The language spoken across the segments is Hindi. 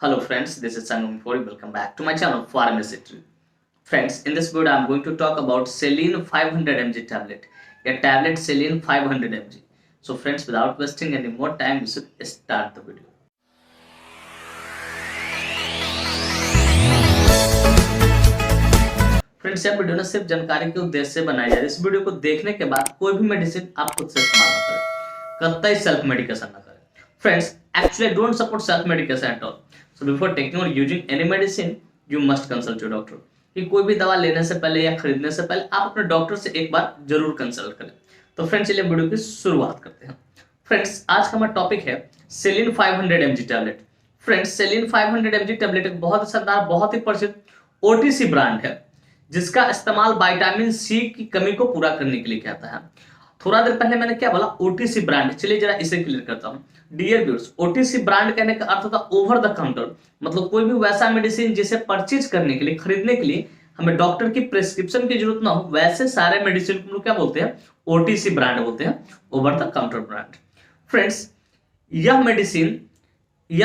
Hello friends, this is Sangam Fori. Welcome back to my channel Pharmacy. Friends, in this video I am going to talk about Saline 500 mg tablet. A tablet Saline 500 mg. So friends, without wasting any more time, we should start the video. Friends, यह वीडियो ना सिर्फ जानकारी के उद्देश्य से बनाई जा रही है। इस वीडियो को देखने के बाद कोई भी मेडिसिन आप खुद से इस्तेमाल ना करें, कतई सेल्फ मेडिकेशन ना करें। Friends, actually don't support self medication at all. So before taking और using any medicine you must consult your doctor. कि कोई भी दवा लेने से पहले या खरीदने से पहले आप अपने डॉक्टर से एक बार जरूर कंसल्ट करें। तो फ्रेंड्स, चलिए वीडियो की शुरुआत करते हैं। फ्रेंड्स, आज का हमारा टॉपिक है Celin 500 mg tablet. Friends, Celin 500 mg tablet एक बहुत ही शानदार, बहुत ही प्रसिद्ध ओटीसी ब्रांड है, जिसका इस्तेमाल विटामिन सी की कमी को पूरा करने के लिए किया जाता है। थोड़ा देर पहले मैंने क्या बोला, ओटीसी ब्रांड। चलिए जरा इसे क्लियर करता हूं। डियर व्यूअर्स, ओटीसी ब्रांड कहने का अर्थ होता है ओवर द काउंटर, मतलब कोई भी वैसा मेडिसिन जिसे परचेज करने के लिए, खरीदने के लिए हमें डॉक्टर की प्रिस्क्रिप्शन की जरूरत ना हो, वैसे सारे मेडिसिन को क्या बोलते हैं, ओटीसी ब्रांड बोलते हैं, over the counter brand. Friends, यह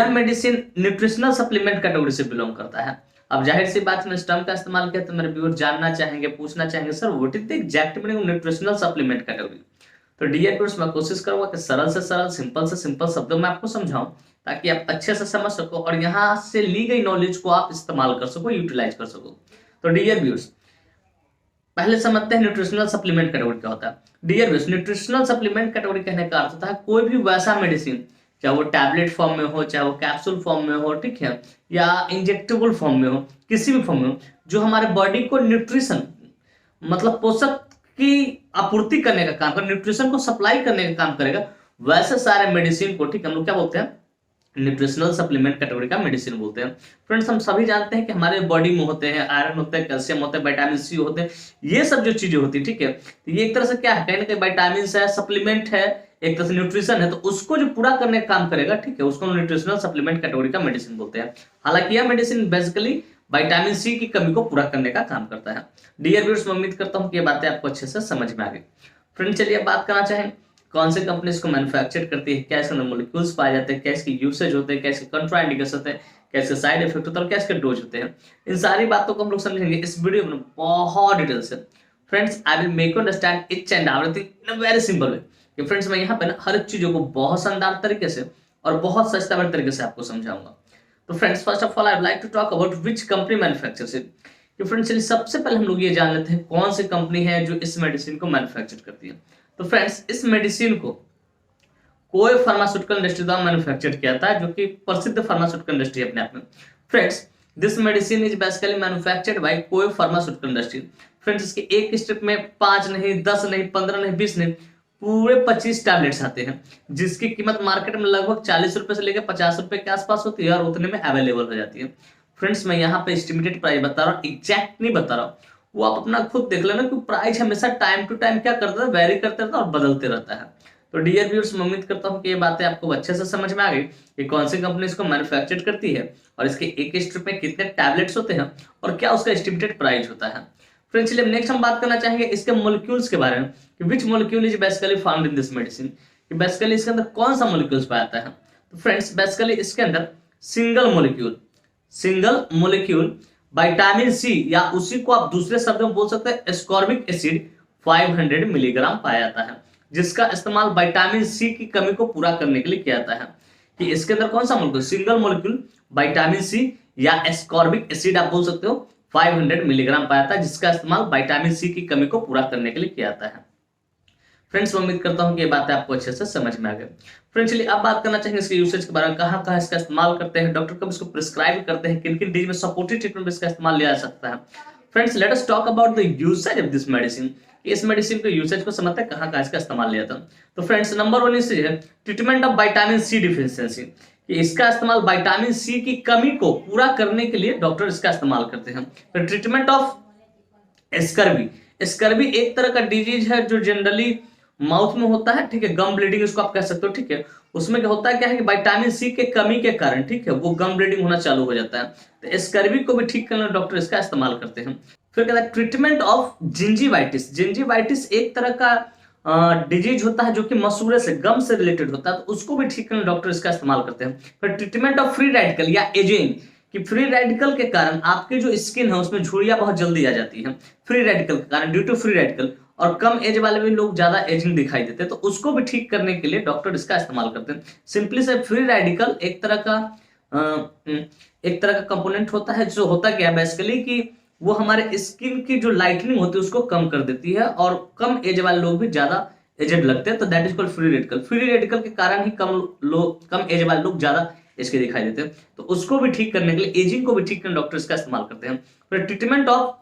मेडिसिन न्यूट्रिशनल सप्लीमेंट कैटेगरी से बिलोंग करता है। अब जाहिर सी बात, इस टर्म का इस्तेमाल किया तो मेरे व्यूअर जानना चाहेंगे, पूछना चाहेंगे, sir what is the exact meaning of nutritional supplement category. तो डियर व्यूअर्स, मैं कोशिश करूंगा कि सरल से सरल, सिंपल से सिंपल शब्दों में आपको समझाऊं, ताकि आप अच्छे से समझ सको और यहाँ से ली गई नॉलेज को आप इस्तेमाल कर सको, यूटिलाइज कर सको। तो डियर व्यूअर्स, पहले समझते हैं न्यूट्रिशनल सप्लीमेंट कैटेगरी क्या होता है। Dear viewers, nutritional supplement category कहने का अर्थ होता है कोई भी वैसा मेडिसिन, चाहे वो टैबलेट फॉर्म में हो, चाहे वो कैप्सूल फॉर्म में हो, ठीक है, या इंजेक्टेबल फॉर्म में हो, किसी भी फॉर्म में हो, जो हमारे बॉडी को न्यूट्रिशन, मतलब पोषक की आपूर्ति करने का काम करेगा, न्यूट्रिशन को सप्लाई करने का काम करेगा, वैसे सारे मेडिसिन को, ठीक, हम लोग क्या बोलते हैं, न्यूट्रिशनल सप्लीमेंट कैटेगरी का मेडिसिन बोलते हैं। फ्रेंड्स, हम सभी जानते हैं कि हमारे बॉडी में होते हैं आयरन होते हैं, कैल्शियम होते हैं, विटामिन सी होते हैं, ये सब जो चीजें होती है, ठीक है, तो ये एक तरह से क्या है, कहीं ना कहीं विटामिन है, सप्लीमेंट है, एक तरह से न्यूट्रिशन है, तो उसको जो पूरा करने का काम करेगा, ठीक है, उसको न्यूट्रिशनल सप्लीमेंट कैटेगरी का मेडिसिन बोलते हैं। हालांकि यह मेडिसिन बेसिकली विटामिन सी की कमी को पूरा करने का काम करता है। डियर व्यूअर्स, मैं उम्मीद करता हूं कि ये बातें आपको अच्छे से समझ में आ गई। फ्रेंड्स, चलिए बात करना चाहें कौन सी कंपनी इसको मैन्युफैक्चर करती है, क्या इसके अंदर मॉलिक्यूल्स पाए जाते हैं, क्या इसके यूसेज होते हैं, क्या इसके कंट्राइंडिकेशन होते हैं, क्या इसके साइड इफेक्ट होता है और क्या इसके डोज होते हैं। इन सारी बातों को हम लोग समझेंगे इस वीडियो में बहुत डिटेल से। Friends, I will make you understand each and everything in a very simple way. Friends, मैं यहाँ पे ना हर एक चीजों को बहुत शानदार तरीके से और बहुत सस्ता तरीके से आपको समझाऊंगा। तो friends, first of all I would like to talk about which company manufactures it. Friends, चलिए सबसे पहले हम लोग ये जान लेते हैं कौन सी कंपनी है जो इस मेडिसिन को मैन्युफैक्चर करती है। तो फ्रेंड्स, इस मेडिसिन को कोई फार्मास्यूटिकल इंडस्ट्री द्वारा मैन्युफैक्चर किया था, जो कि प्रसिद्ध फार्मास्यूटिकल इंडस्ट्री अपने आप में। Friends, this medicine is basically manufactured by कोई फार्मास्यूटिकल इंडस्ट्री। फ्रेंड्स, इसके एक स्ट्रिप में 5 नहीं, 10 नहीं, 15 नहीं, 20 नहीं, पूरे 25 टैबलेट्स आते हैं, जिसकी कीमत मार्केट में लगभग 40 रुपए से लेकर 50 रुपए के आसपास होती है और उतने में अवेलेबल हो जाती है। फ्रेंड्स, मैं यहाँ पे एस्टिमेटेड प्राइस बता रहा हूँ, एग्जैक्ट नहीं बता रहा हूँ, वो आप अपना खुद देख लेना कि प्राइस हमेशा टाइम टू टाइम क्या करता है, वेरी करता रहता है और बदलते रहता है। तो डियर व्यूअर्स, मैं उम्मीद करता हूं कि ये बातें आपको अच्छे से समझ में आ गई कि कौन सी कंपनी इसको मैन्युफैक्चर करती है और इसके एक स्ट्रिप में कितने टैबलेट्स होते हैं और क्या उसका एस्टिमेटेड प्राइस होता है। फ्रेंड्स, चलिए नेक्स्ट हम बात करना चाहेंगे इसके मॉलिक्यूल्स के बारे में कि which molecule is basically found in this medicine, कि बेसिकली इसके अंदर कौन सा मॉलिक्यूल्स पाया जाता है। तो फ्रेंड्स, बेसिकली इसके अंदर सिंगल मॉलिक्यूल विटामिन सी, या उसी को आप दूसरे शब्दों में बोल सकते हैं एस्कॉर्बिक एसिड 500 मिलीग्राम पाया जाता है, जिसका इस्तेमाल विटामिन सी की कमी को पूरा करने के लिए किया जाता है। कि इसके अंदर कौन सा molecule, single molecule vitamin C या एस्कॉर्बिक एसिड आप बोल सकते हो, 500 मिलीग्राम पाया जाता है, जिसका इस्तेमाल विटामिन सी की कमी को पूरा करने के लिए किया जाता है। फ्रेंड्स, मैं उम्मीद करता हूं कि ये बातें आपको अच्छे से समझ में आ गई। फ्रेंड्स, चलिए अब बात करना चाहेंगे इसके यूसेज के बारे में, कहां कहां इसका इस्तेमाल करते हैं, डॉक्टर कब इसको प्रिस्क्राइब करते हैं, किन किन डिजीज में सपोर्टिव ट्रीटमेंट में इसका इस्तेमाल लिया जा सकता है। Friends, let us talk about the usage of this medicine. इस मेडिसिन के यूसेज को समझते हैं कहां कहां इसका इस्तेमाल लिया था। तो फ्रेंड्स, नंबर 1 यूसेज है treatment of vitamin C deficiency, कि इसका इस्तेमाल विटामिन सी की कमी को पूरा करने के लिए डॉक्टर इसका इस्तेमाल करते हैं। फिर ट्रीटमेंट ऑफ स्कर्वी एक तरह का डिजीज है जो जनरली माउथ में होता है, ठीक है, गम ब्लीडिंग इसको आप कह सकते हो, ठीक है। उसमें क्या होता है, क्या है कि विटामिन सी के कमी के कारण, ठीक है, वो गम ब्लीडिंग होना चालू हो जाता है, तो स्कर्वी को भी ठीक करने डॉक्टर इसका इस्तेमाल करते हैं। फिर कहता है ट्रीटमेंट ऑफ जिंजीवाइटिस एक तरह का डिजीज होता है जो कि मसूड़े से, गम से रिलेटेड होता है, तो उसको भी ठीक करने डॉक्टर इसका इस्तेमाल करते हैं। फिर ट्रीटमेंट ऑफ फ्री रेडिकल या एजिंग, कि फ्री रेडिकल के कारण आपके जो स्किन है उसमें झुर्रियां बहुत जल्दी आ जाती है, फ्री रेडिकल के कारण, ड्यू टू फ्री रेडिकल, और कम एज वाले भी लोग ज्यादा एजिंग दिखाई देते हैं, तो उसको भी ठीक करने के लिए डॉक्टर इसका इस्तेमाल करते हैं। सिंपली से फ्री रेडिकल एक तरह का कंपोनेंट होता है, जो होता क्या है बेसिकली कि वो हमारे स्किन की जो लाइटनिंग होती है उसको कम कर देती है, और कम एज वाले लोग भी ज्यादा एजेड लगते हैं, तो that is called free radical. Free radical के कारण ही कम एज वाले लोग ज्यादा इसके दिखाई देते हैं, तो उसको भी ठीक करने के लिए, एजिंग को भी ठीक करने डॉक्टर इसका इस्तेमाल करते हैं। फिर treatment of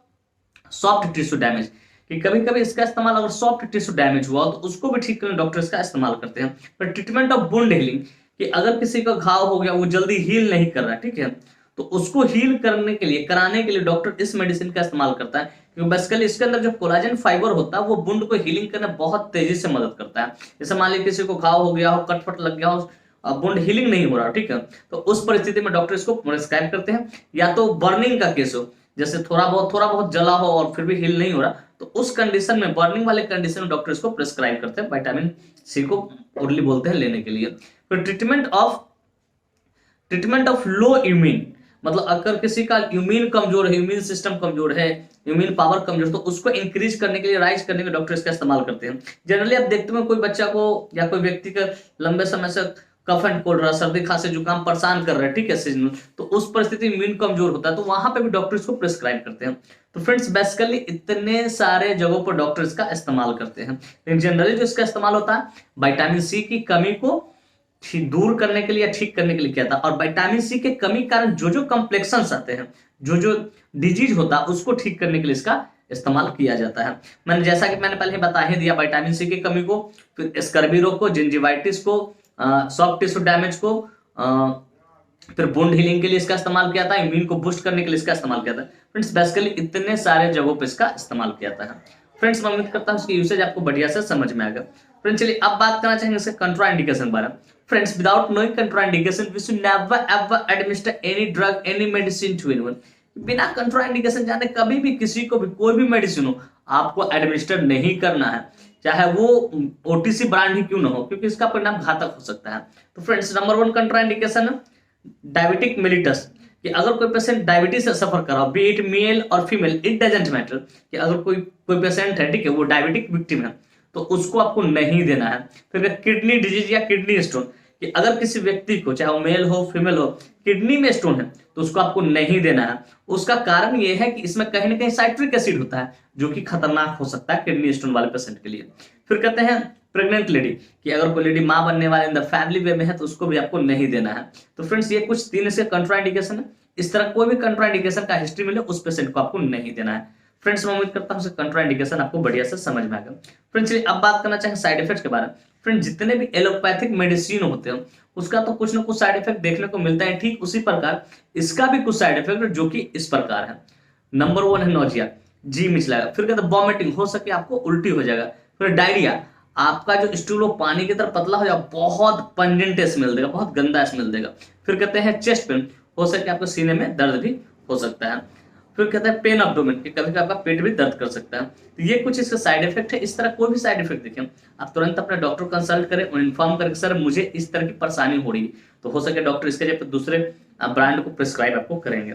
soft tissue damage, कि कभी कभी इसका इस्तेमाल अगर सॉफ्ट टिश्यू डैमेज हुआ तो उसको भी ठीक करने डॉक्टर इसका इस्तेमाल करते हैं। फिर ट्रीटमेंट ऑफ वुंड हीलिंग, कि अगर किसी का घाव हो गया वो जल्दी हील नहीं कर रहा, ठीक है, तो उसको हील करने के लिए, कराने के लिए डॉक्टर इस मेडिसिन का इस्तेमाल करता है, क्योंकि बेसिकली इसके अंदर जो कोलाजन फाइबर होता है वो वुंड को हीलिंग करने बहुत तेजी से मदद करता है। जैसे मान लीजिए किसी को घाव हो गया हो, कटफट लग गया हो, वुंड हीलिंग नहीं हो रहा, ठीक है, तो उस परिस्थिति में डॉक्टर इसको प्रिस्क्राइब करते हैं। या तो बर्निंग का केस हो, जैसे थोड़ा बहुत जला हो और फिर भी हील नहीं हो रहा, तो उस कंडीशन में, बर्निंग वाले कंडीशन में डॉक्टर इसको प्रिस्क्राइब करते हैं, विटामिन सी को ओरली बोलते हैं लेने के लिए। फिर ट्रीटमेंट ऑफ लो इम्यून, मतलब अगर किसी का इम्यून कमजोर है, इम्यून सिस्टम कमजोर है, इम्यून पावर कमजोर, तो उसको इंक्रीज करने के लिए, राइज करने के लिए डॉक्टर इसका इस्तेमाल करते हैं। जनरली आप देखते हैं कोई बच्चा को या कोई व्यक्ति का लंबे समय से कफ एंड कोल्ड रहा, सर्दी खांसी जुकाम परेशान कर रहा है, ठीक है, सीजनल, तो उस परिस्थिति में इम्यून कमजोर होता है, तो वहां पे भी डॉक्टर इसको प्रिस्क्राइब करते हैं। तो फ्रेंड्स बेसिकली इतने सारे जगहों पर डॉक्टर इसका इस्तेमाल करते हैं, लेकिन जनरली जो इसका इस्तेमाल होता है विटामिन सी की कमी को दूर करने के लिए, ठीक करने के लिए किया था। और विटामिन सी के कमी कारण जो जो कॉम्प्लेक्शंस आते हैं, जो जो डिजीज होता है, उसको ठीक करने के लिए इसका इस्तेमाल किया जाता है। मैंने जैसा कि मैंने पहले बता ही दिया, विटामिन सी की कमी को, फिर स्कर्वी रोग को, जिंजिवाइटिस को, सॉफ्ट टिश्यू डैमेज को, फिर वुंड हीलिंग के लिए इसका इस्तेमाल किया था, इम्यून को बूस्ट करने के लिए इसका इस्तेमाल किया था। फ्रेंड्स बेसिकली इतने सारे जगहों पे इसका इस्तेमाल किया था। फ्रेंड्स मैं उम्मीद करता हूं इसकी यूसेज आपको बढ़िया से समझ में आएगा। फ्रेंड्स चलिए अब बात करना चाहेंगे इसके कंट्राइंडिकेशन बारे में। Friends without knowing contraindication we should never ever administer any drug any medicine to anyone. बिना कंट्राइंडिकेशन जाने कभी भी किसी को भी कोई भी मेडिसिन हो आपको एडमिनिस्टर नहीं करना है, चाहे वो ओटीसी ब्रांड ही क्यों ना हो, क्योंकि इसका परिणाम घातक हो सकता है। तो friends number 1 contraindication diabetic mellitus, कि अगर कोई पेशेंट डायबिटीज से सफर कर रहा हो, बी इट मेल और फीमेल, इट डजंट मैटर, कि अगर कोई पेशेंट है, ठीक है, वो डायबिटिक विक्टिम है, तो उसको आपको नहीं देना है। फिर किडनी डिजीज या किडनी स्टोन, कि अगर किसी व्यक्ति को, चाहे वो मेल हो फीमेल हो, किडनी में स्टोन है, तो उसको आपको नहीं देना है। उसका कारण यह है कि इसमें कहीं ना कहीं साइट्रिक एसिड होता है, जो कि खतरनाक हो सकता है किडनी स्टोन वाले पेशेंट के लिए। फिर कहते हैं प्रेग्नेंट लेडी, कि अगर कोई लेडी मां बनने वाले इन द फैमिली वे में है, तो उसको भी आपको नहीं देना है। तो फ्रेंड्स ये कुछ 3 इसके कंट्राइंडिकेशन है। इस तरह कोई भी कंट्राइंडिकेशन का हिस्ट्री मिले उस पेशेंट को आपको नहीं देना है। फ्रेंड्स मैं उम्मीद करता हूं कंट्राइंडिकेशन आपको बढ़िया से समझ में आ गया। फ्रेंड्स अब बात करना चाहेंगे साइड इफेक्ट्स के बारे में। फ्रेंड्स जितने भी एलोपैथिक मेडिसिन होते हैं उसका तो कुछ ना कुछ साइड इफेक्ट देखने को मिलता है, ठीक उसी प्रकार इसका भी कुछ साइड इफेक्ट जो कि इस प्रकार है। नंबर 1 है नोजिया, जी मिचलाएगा। फिर कहते हैं वॉमिटिंग, हो सके आपको उल्टी हो जाएगा। फिर डायरिया, आपका जो स्टूल वो पानी की तरह पतला हो जाएगा, बहुत पंजेंट स्मेल देगा, बहुत गंदा स्मेल देगा। फिर कहते हैं चेस्ट पेन, हो सके आपको सीने में दर्द भी हो सकता है। फिर कहते हैं पेन एब्डोमेन, कि कभी कभी आपका पेट भी दर्द कर सकता है। तो ये कुछ इसका साइड इफेक्ट है। इस तरह कोई भी साइड इफेक्ट देखें आप तुरंत अपने डॉक्टर कंसल्ट करें और इन्फॉर्म करें सर मुझे इस तरह की परेशानी हो रही है, तो हो सके डॉक्टर इसके जगह दूसरे ब्रांड को प्रिस्क्राइब आपको करेंगे।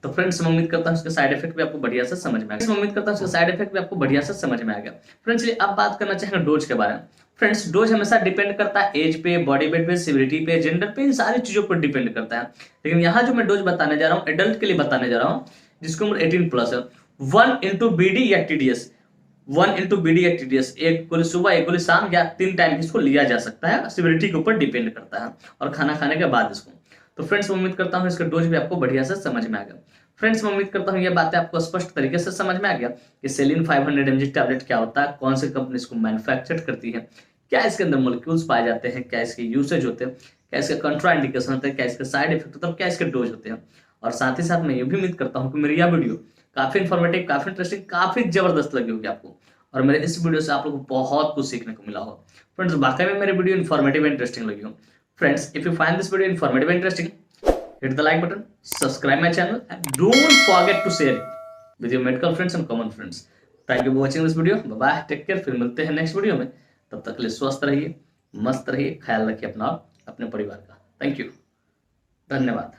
तो फ्रेंड्स मैं उम्मीद करता हूं इसके साइड इफेक्ट भी आपको बढ़िया से समझ में आ गया। उम्मीद करता हूं इसके साइड इफेक्ट भी आपको बढ़िया से समझ में आ गया। फ्रेंड्स अब बात करना चाहेंगे डोज के बारे में। फ्रेंड्स डोज हमेशा डिपेंड करता है एज पे, बॉडी वेट पे, सिविरिटी पे, जेंडर पे, इन सारी चीजों पर डिपेंड करता है। लेकिन यहाँ जो मैं डोज बताने जा रहा हूँ एडल्ट के लिए बताने जा रहा हूँ जिसको उम्र 18+ है। 1 into BD या TDS, 1 into BD या TDS, एक गोली सुबह एक गोली शाम या 3 टाइम इसको लिया जा सकता है, सिविरिटी के ऊपर डिपेंड करता है, और खाना खाने के बाद इसको। तो फ्रेंड्स मैं उम्मीद करता हूँ इसका डोज भी आपको बढ़िया से समझ में आ गया। फ्रेंड्स मैं उम्मीद करता हूँ ये बातें आपको स्पष्ट तरीके से समझ में आ गया कि सेलिन 500 mg टैबलेट क्या होता है, कौन सी कंपनी इसको मैन्युफैक्चर करती है, क्या इसके अंदर मोलिक्यूल्स पाए जाते हैं, क्या इसके यूसेज होते हैं, क्या इसके कंट्राइंडिकेशन होते हैं, क्या इसके साइड इफेक्ट होते हैं, क्या इसके डोज होते हैं। और साथ ही साथ मैं ये भी उम्मीद करता हूँ कि मेरी यह वीडियो काफी इन्फॉर्मेटिव, काफी इंटरेस्टिंग, काफी जबरदस्त लगी होगी आपको, और मेरे इस वीडियो से आप लोगों को बहुत कुछ सीखने को मिला हो। फ्रेंड्स वाकई में मेरी वीडियो इन्फॉर्मेटिव एंड इंटरेस्टिंग लगी हो। Friends if you find this video informative and interesting, hit the like button, subscribe my channel, and don't forget to share it with your medical friends and common friends. Thank you for watching this video. Bye, take care. फिर मिलते हैं नेक्स्ट वीडियो में। तब तक के लिए स्वस्थ रहिए, मस्त रहिए, ख्याल रखिए अपना और अपने परिवार का। थैंक यू, धन्यवाद।